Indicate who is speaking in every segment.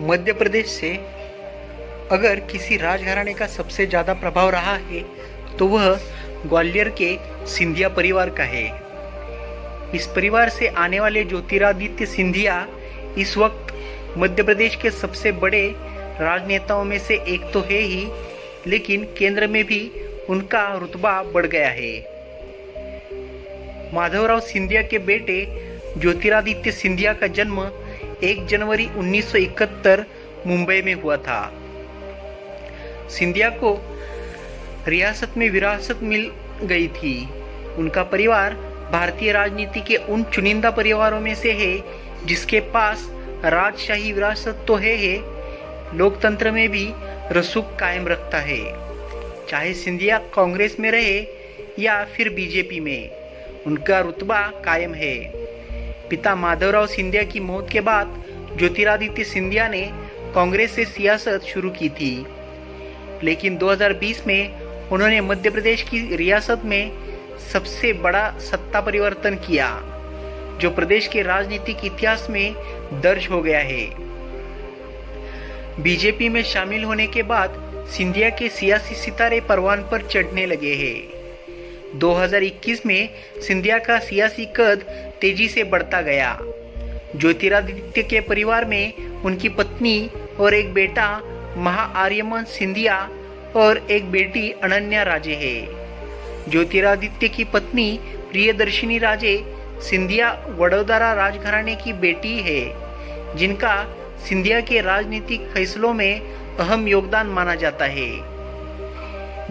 Speaker 1: मध्य प्रदेश से अगर किसी राजघराने का सबसे ज़्यादा प्रभाव रहा है तो वह ग्वालियर के सिंधिया परिवार का है। इस परिवार से आने वाले ज्योतिरादित्य सिंधिया इस वक्त मध्य प्रदेश के सबसे बड़े राजनेताओं में से एक तो है ही, लेकिन केंद्र में भी उनका रुतबा बढ़ गया है। माधवराव सिंधिया के बेटे ज्योतिरादित्य सिंधिया का जन्म 1 जनवरी 1971 मुंबई में हुआ था। सिंधिया को रियासत में विरासत मिल गई थी। उनका परिवार भारतीय राजनीति के उन चुनिंदा परिवारों में से है जिसके पास राजशाही विरासत तो है, लोकतंत्र में भी रसूख कायम रखता है। चाहे सिंधिया कांग्रेस में रहे या फिर बीजेपी में, उनका रुतबा कायम है। पिता माधवराव सिंधिया की मौत के बाद ज्योतिरादित्य सिंधिया ने कांग्रेस से सियासत शुरू की थी, लेकिन 2020 में उन्होंने मध्य प्रदेश की रियासत में सबसे बड़ा सत्ता परिवर्तन किया, जो प्रदेश के राजनीतिक इतिहास में दर्ज हो गया है। बीजेपी में शामिल होने के बाद सिंधिया के सियासी सितारे परवान पर चढ़ने लगे हैं। 2021 में सिंधिया का सियासी कद तेजी से बढ़ता गया। ज्योतिरादित्य के परिवार में उनकी पत्नी और एक बेटा महाआर्यमन सिंधिया और एक बेटी अनन्या राजे है। ज्योतिरादित्य की पत्नी प्रियदर्शिनी राजे सिंधिया वडोदरा राजघराने की बेटी है, जिनका सिंधिया के राजनीतिक फैसलों में अहम योगदान माना जाता है।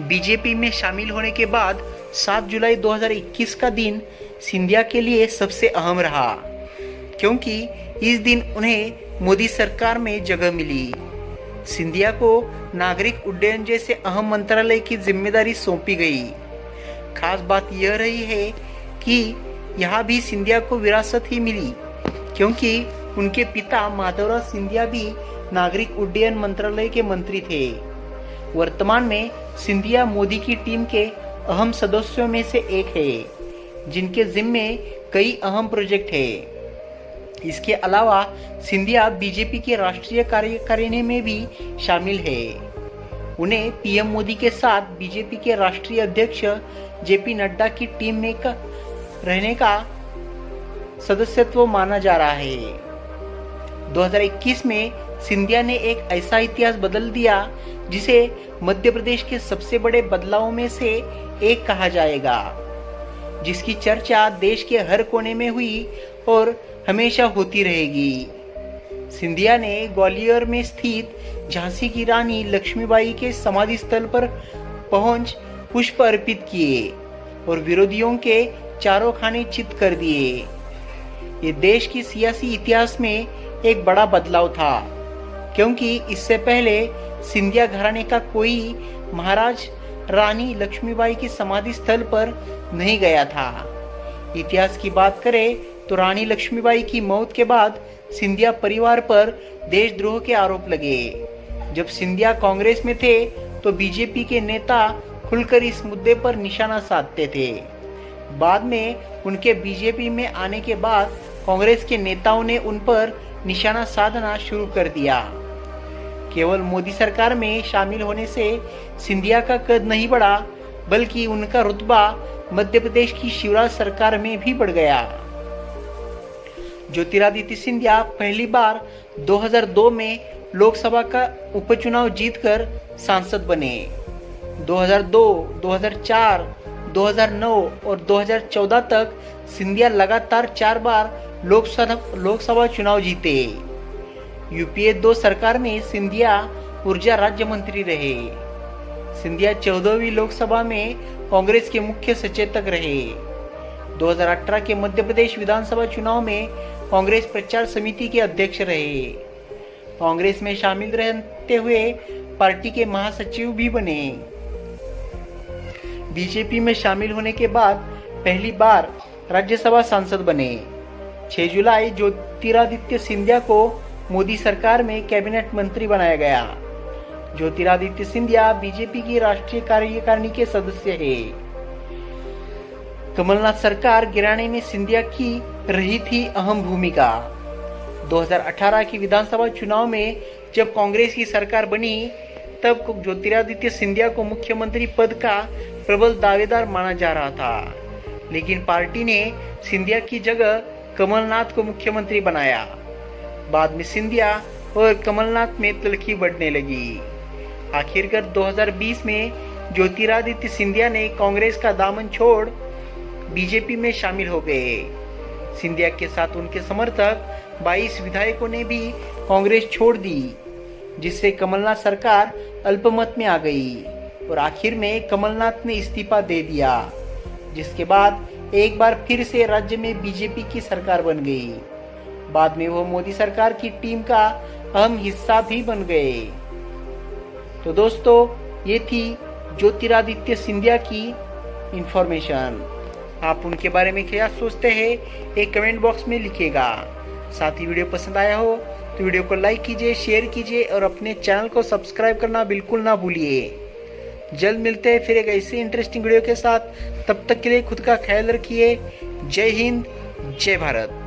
Speaker 1: बीजेपी में शामिल होने के बाद 7 जुलाई 2021 का दिन सिंधिया के लिए सबसे अहम रहा, क्योंकि इस दिन उन्हें मोदी सरकार में जगह मिली। सिंधिया को नागरिक उड्डयन जैसे अहम मंत्रालय की जिम्मेदारी सौंपी गई। खास बात यह रही है कि यहाँ भी सिंधिया को विरासत ही मिली, क्योंकि उनके पिता माधवराव सिंधिया भी नागरिक उड्डयन मंत्रालय के मंत्री थे। वर्तमान में सिंधिया मोदी की टीम के अहम सदस्यों में से एक है, जिनके जिम्मे कई अहम प्रोजेक्ट है। इसके अलावा सिंधिया बीजेपी के राष्ट्रीय कार्यकारिणी में भी शामिल है। उन्हें पीएम मोदी के साथ बीजेपी के राष्ट्रीय अध्यक्ष जेपी नड्डा की टीम में रहने का सदस्यत्व माना जा रहा है। 2021 में सिंधिया ने एक ऐसा इतिहास बदल दिया जिसे मध्य प्रदेश के सबसे बड़े बदलावों में से एक कहा जाएगा, जिसकी चर्चा देश के हर कोने में हुई और हमेशा होती रहेगी। सिंधिया ने ग्वालियर में स्थित झांसी की रानी लक्ष्मीबाई के समाधि स्थल पर पहुंच पुष्प अर्पित किए और विरोधियों के चारों खाने चित कर दिए। ये देश की सियासी इतिहास में एक बड़ा बदलाव था, क्योंकि इससे पहले सिंधिया घराने का कोई महाराज रानी लक्ष्मीबाई की समाधि स्थल पर नहीं गया था। इतिहास की बात करें तो रानी लक्ष्मीबाई की मौत के बाद सिंधिया परिवार पर देशद्रोह के आरोप लगे। जब सिंधिया कांग्रेस में थे तो बीजेपी के नेता खुलकर इस मुद्दे पर निशाना साधते थे। बाद में उनके बीजेपी में आने के बाद कांग्रेस के नेताओं ने उन पर निशाना साधना शुरू कर दिया। केवल मोदी सरकार में शामिल होने से सिंधिया का कद नहीं बढ़ा, बल्कि उनका रुतबा मध्य प्रदेश की शिवराज सरकार में भी बढ़ गया। ज्योतिरादित्य सिंधिया पहली बार 2002 में लोकसभा का उपचुनाव जीतकर सांसद बने। 2002, 2004, 2009 और 2014 तक सिंधिया लगातार 4 बार लोकसभा चुनाव जीते। यूपीए 2 सरकार में सिंधिया ऊर्जा राज्य मंत्री रहे। सिंधिया 14वीं लोकसभा में कांग्रेस के मुख्य सचेतक रहे। 2018 के मध्य प्रदेश विधानसभा चुनाव में कांग्रेस प्रचार समिति के अध्यक्ष रहे। कांग्रेस में शामिल रहते हुए पार्टी के महासचिव भी बने। बीजेपी में शामिल होने के बाद पहली बार राज्यसभा सांसद बने। 6 जुलाई ज्योतिरादित्य सिंधिया को मोदी सरकार में कैबिनेट मंत्री बनाया गया। ज्योतिरादित्य सिंधिया बीजेपी की राष्ट्रीय कार्यकारिणी के सदस्य हैं। कमलनाथ सरकार गिराने में सिंधिया की रही थी अहम भूमिका। 2018 की विधानसभा चुनाव में जब कांग्रेस की सरकार बनी तब ज्योतिरादित्य सिंधिया को मुख्यमंत्री पद का प्रबल दावेदार माना जा रहा था, लेकिन पार्टी ने सिंधिया की जगह कमलनाथ को मुख्यमंत्री बनाया। बाद में सिंधिया और कमलनाथ में तल्खी बढ़ने लगी। आखिरकार 2020 में ज्योतिरादित्य सिंधिया ने कांग्रेस का दामन छोड़ बीजेपी में शामिल हो गए। सिंधिया के साथ उनके समर्थक 22 विधायकों ने भी कांग्रेस छोड़ दी, जिससे कमलनाथ सरकार अल्पमत में आ गई और आखिर में कमलनाथ ने इस्तीफा दे दिया, जिसके बाद एक बार फिर से राज्य में बीजेपी की सरकार बन गई। बाद में वो मोदी सरकार की टीम का अहम हिस्सा भी बन गए। तो दोस्तों, ये थी ज्योतिरादित्य सिंधिया की इंफॉर्मेशन। आप उनके बारे में क्या सोचते हैं एक कमेंट बॉक्स में लिखिएगा। साथ ही वीडियो पसंद आया हो तो वीडियो को लाइक कीजिए, शेयर कीजिए और अपने चैनल को सब्सक्राइब करना बिल्कुल ना भूलिए। जल्द मिलते हैं फिर एक ऐसे इंटरेस्टिंग वीडियो के साथ। तब तक के लिए खुद का ख्याल रखिए। जय हिंद, जय भारत।